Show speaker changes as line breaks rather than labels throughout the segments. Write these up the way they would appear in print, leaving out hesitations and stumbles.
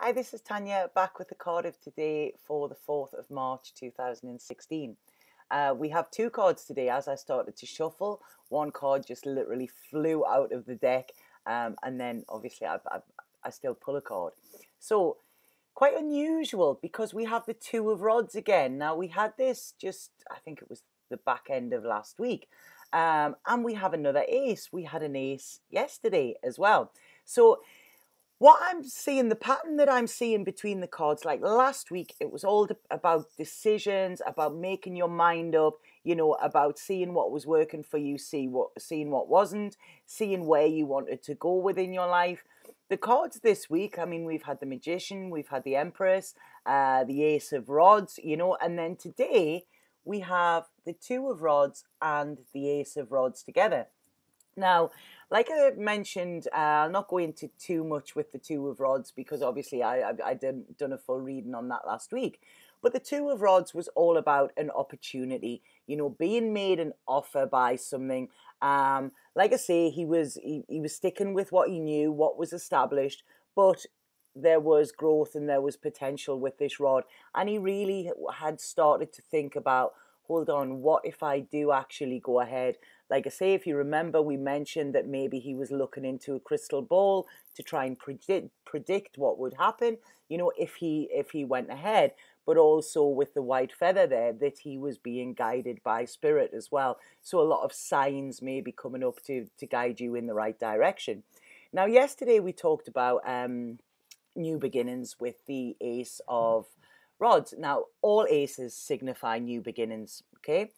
Hi, this is Tanya back with the card of today for the 4th of March 2016. We have two cards today as I started to shuffle. One card just literally flew out of the deck, and then obviously I still pull a card. So quite unusual because we have the Two of Rods again. Now we had this just, I think it was the back end of last week. And we have another ace. We had an ace yesterday as well. So what I'm seeing, the pattern that I'm seeing between the cards, like last week, it was all about decisions, about making your mind up, about seeing what was working for you, seeing what wasn't, seeing where you wanted to go within your life. The cards this week, I mean, we've had the Magician, we've had the Empress, the Ace of Rods, and then today we have the Two of Rods and the Ace of Rods together. Now, like I mentioned, I'll not go into too much with the Two of Rods because obviously I done a full reading on that last week. But the Two of Rods was all about an opportunity, being made an offer by something. Like I say, he was sticking with what he knew, what was established, but there was growth and there was potential with this rod. And he really had started to think about, hold on, what if I do actually go ahead? Like I say, if you remember, we mentioned that maybe he was looking into a crystal ball to try and predict what would happen, if he went ahead. But also with the white feather there, that he was being guided by spirit as well. So a lot of signs may be coming up to guide you in the right direction. Now, yesterday we talked about new beginnings with the Ace of Rods. Now, all aces signify new beginnings, okay?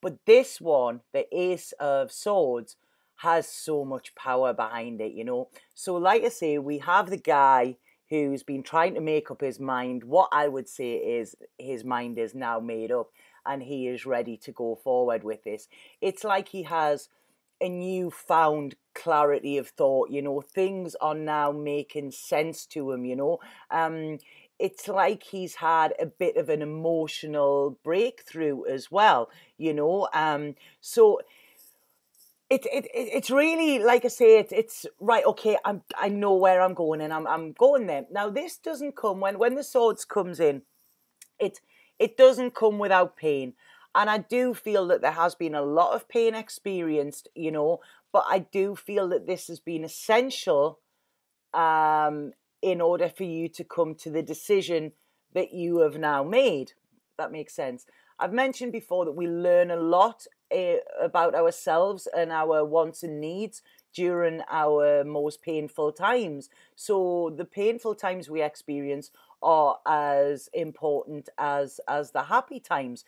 But this one, the Ace of Swords, has so much power behind it, So like I say, we have the guy who's been trying to make up his mind. What I would say is his mind is now made up and he is ready to go forward with this. It's like he has a newfound clarity of thought, things are now making sense to him, it's like he's had a bit of an emotional breakthrough as well, so it's really, like I say, it's right. Okay, I know where I'm going and I'm going there. Now this doesn't come when the swords comes in. It doesn't come without pain. And I do feel that there has been a lot of pain experienced, but I do feel that this has been essential in order for you to come to the decision that you have now made. That makes sense. I've mentioned before that we learn a lot about ourselves and our wants and needs during our most painful times. So the painful times we experience are as important as the happy times,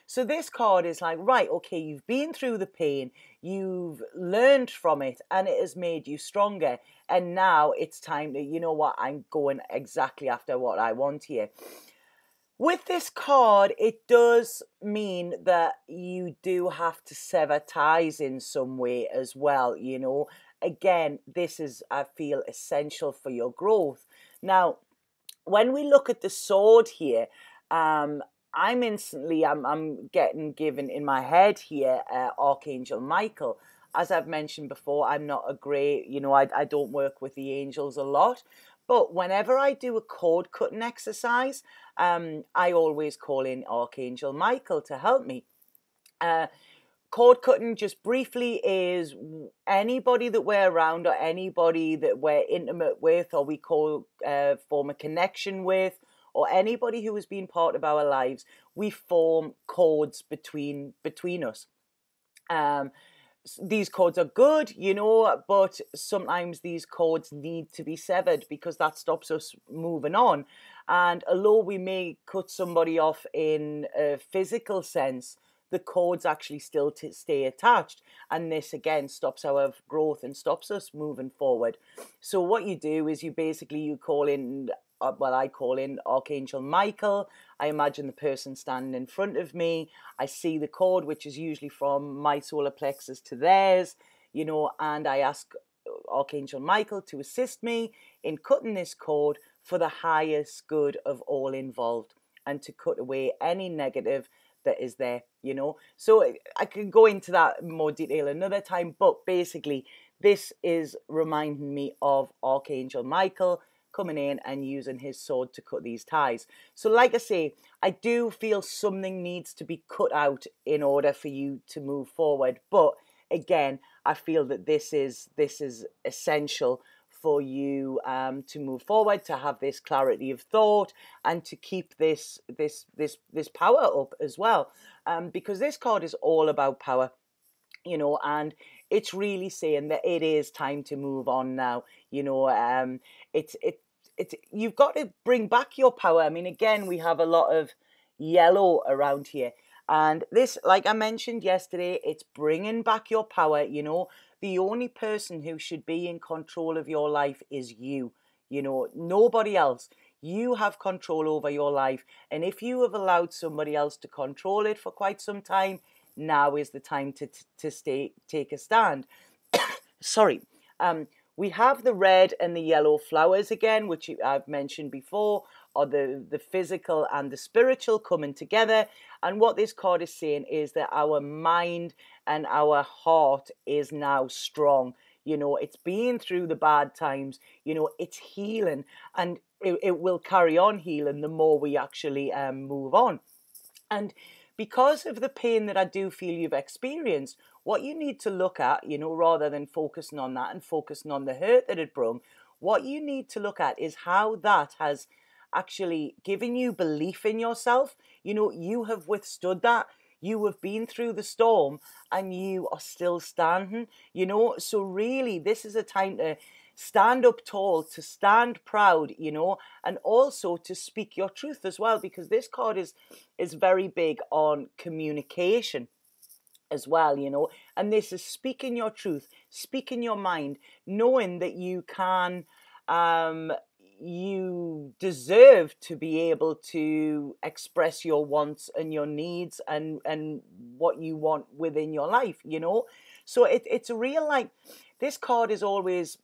So this card is like, right, okay, you've been through the pain, you've learned from it, and it has made you stronger. And now it's time to, you know what, I'm going exactly after what I want here. With this card, it does mean that you do have to sever ties in some way as well, Again, this is, I feel, essential for your growth. Now, when we look at the sword here, I'm getting given in my head here Archangel Michael. As I've mentioned before, I'm not a great, I don't work with the angels a lot. But whenever I do a cord cutting exercise, I always call in Archangel Michael to help me. Cord cutting, just briefly, is anybody that we're around or anybody that we're intimate with or we form a connection with, or anybody who has been part of our lives, we form cords between us. These cords are good, but sometimes these cords need to be severed because that stops us moving on. And although we may cut somebody off in a physical sense, the cords actually still stay attached. And this, again, stops our growth and stops us moving forward. So what you do is you call in, I call in Archangel Michael. I imagine the person standing in front of me. I see the cord, which is usually from my solar plexus to theirs, and I ask Archangel Michael to assist me in cutting this cord for the highest good of all involved and to cut away any negative that is there, So I can go into that in more detail another time, but basically this is reminding me of Archangel Michael coming in and using his sword to cut these ties. So like I say, I do feel something needs to be cut out in order for you to move forward. But again, I feel that this is essential for you to move forward, to have this clarity of thought, and to keep this power up as well. Because this card is all about power, you know, and it's really saying that it is time to move on now. You know, it's you've got to bring back your power. I mean, again, we have a lot of yellow around here, and this, like I mentioned yesterday, it's bringing back your power. You know, the only person who should be in control of your life is you. You know, nobody else. You have control over your life, and if you have allowed somebody else to control it for quite some time, now is the time to take a stand. Sorry. We have the red and the yellow flowers again, which I've mentioned before, are the physical and the spiritual coming together. And what this card is saying is that our mind and our heart is now strong. You know, it's been through the bad times, you know, it's healing, and it will carry on healing the more we actually move on. And because of the pain that I do feel you've experienced, what you need to look at, you know, rather than focusing on that and focusing on the hurt that it brought, what you need to look at is how that has actually given you belief in yourself. You know, you have withstood that. You have been through the storm and you are still standing, you know. So really, this is a time to stand up tall, to stand proud, you know, and also to speak your truth as well, because this card is very big on communication as well, you know. And this is speaking your truth, speaking your mind, knowing that you can you deserve to be able to express your wants and your needs and what you want within your life, you know. So it's a real, like, this card is always,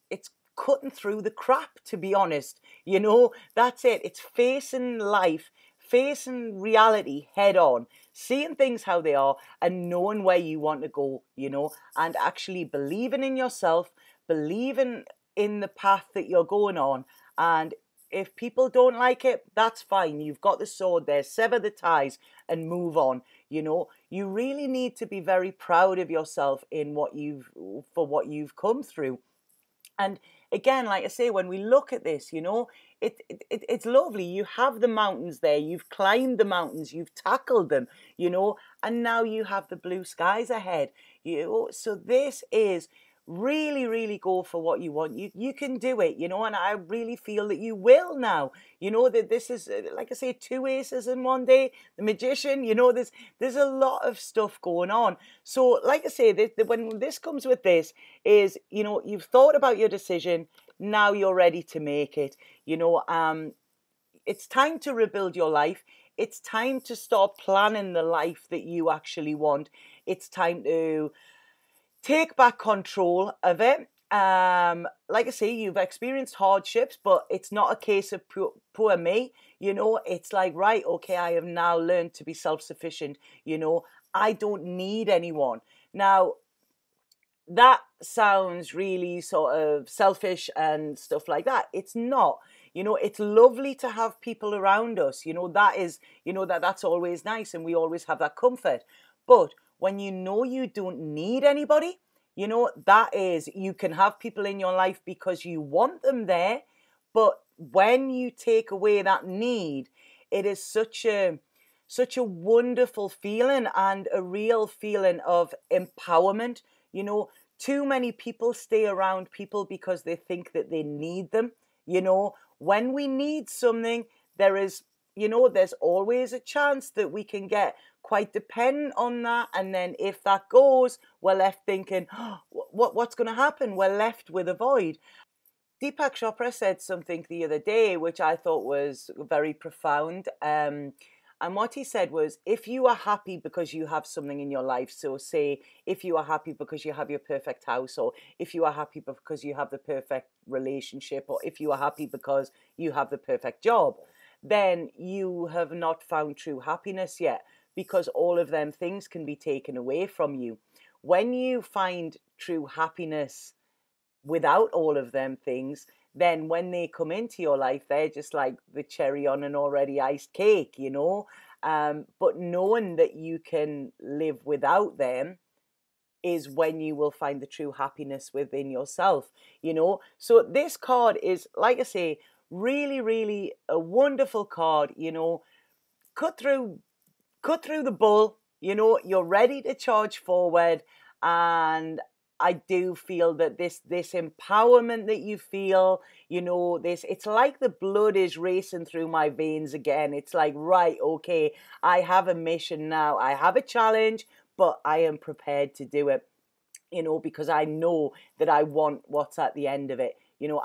it's cutting through the crap, to be honest, you know. That's it. It's facing life, facing reality head on, seeing things how they are, and knowing where you want to go, you know, and actually believing in yourself, believing in the path that you're going on. And if people don't like it, that's fine. You've got the sword there. Sever the ties and move on. You know, you really need to be very proud of yourself in what you've come through. And again, like I say, when we look at this, you know, it's lovely. You have the mountains there. You've climbed the mountains. You've tackled them, you know, and now you have the blue skies ahead. You know, so this is really, really go for what you want. You can do it, you know, and I really feel that you will now. You know, that this is, like I say, 2 aces in one day. The magician, you know, there's a lot of stuff going on. So like I say, when this comes with this is, you know, you've thought about your decision. Now you're ready to make it. You know, it's time to rebuild your life. It's time to start planning the life that you actually want. It's time to take back control of it. Like I say, you've experienced hardships, but it's not a case of poor me. You know, it's like, right, okay, I have now learned to be self-sufficient. You know, I don't need anyone. Now, that sounds really sort of selfish and stuff like that. It's not. You know, it's lovely to have people around us. You know, that is, you know, that's always nice, and we always have that comfort. But when you know you don't need anybody, you know, that is, you can have people in your life because you want them there. But when you take away that need, it is such a wonderful feeling, and a real feeling of empowerment. You know, too many people stay around people because they think that they need them. You know, when we need something, there is, you know, there's always a chance that we can get quite dependent on that. And then if that goes, we're left thinking, oh, what's going to happen? We're left with a void. Deepak Chopra said something the other day, which I thought was very profound. And what he said was, if you are happy because you have something in your life, so say if you are happy because you have your perfect house, or if you are happy because you have the perfect relationship, or if you are happy because you have the perfect job, then you have not found true happiness yet, because all of them things can be taken away from you. When you find true happiness without all of them things, then when they come into your life, they're just like the cherry on an already iced cake, you know. But knowing that you can live without them is when you will find the true happiness within yourself, you know. So this card is, like I say, really, really a wonderful card, you know. Cut through the bull, you know, you're ready to charge forward. And I do feel that this empowerment that you feel, you know, this, it's like the blood is racing through my veins again. It's like, right, okay, I have a mission now, I have a challenge, but I am prepared to do it, you know, because I know that I want what's at the end of it. You know,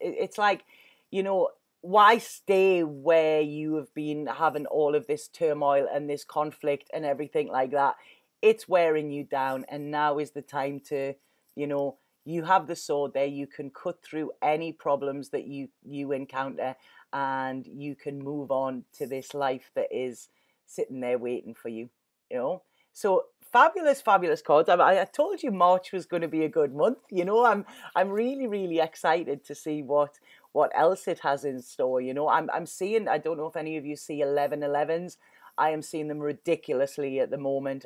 it's like, you know, why stay where you have been having all of this turmoil and this conflict and everything like that? It's wearing you down, and now is the time to, you know, you have the sword there, you can cut through any problems that you encounter, and you can move on to this life that is sitting there waiting for you, you know. So fabulous, fabulous cards. I told you March was going to be a good month. You know, I'm really, really excited to see what else it has in store. You know, I'm seeing, I don't know if any of you see 1111s. I am seeing them ridiculously at the moment.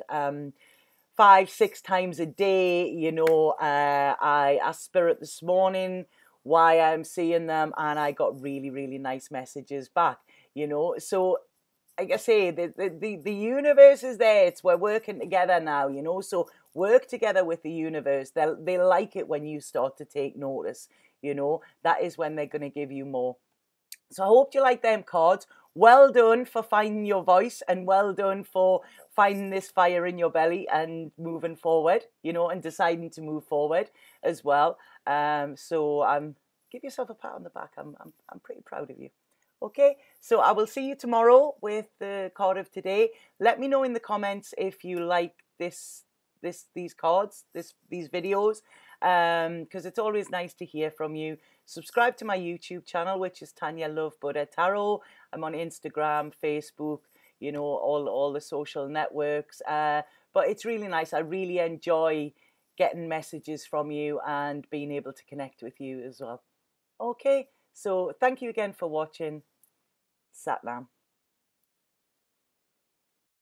5, 6 times a day. You know, I asked Spirit this morning why I'm seeing them, and I got really, really nice messages back. You know, so like I say, the universe is there. It's, we're working together now, you know. So work together with the universe. They like it when you start to take notice, you know. That is when they're going to give you more. So I hope you like them cards. Well done for finding your voice, and well done for finding this fire in your belly and moving forward, you know, and deciding to move forward as well. So give yourself a pat on the back. I'm pretty proud of you. Okay, so I will see you tomorrow with the card of today. Let me know in the comments if you like these cards, these videos, because it's always nice to hear from you. Subscribe to my YouTube channel, which is Tanya Love Buddha Tarot. I'm on Instagram, Facebook, you know, all the social networks. But it's really nice. I really enjoy getting messages from you and being able to connect with you as well. Okay, so thank you again for watching. Sat Nam.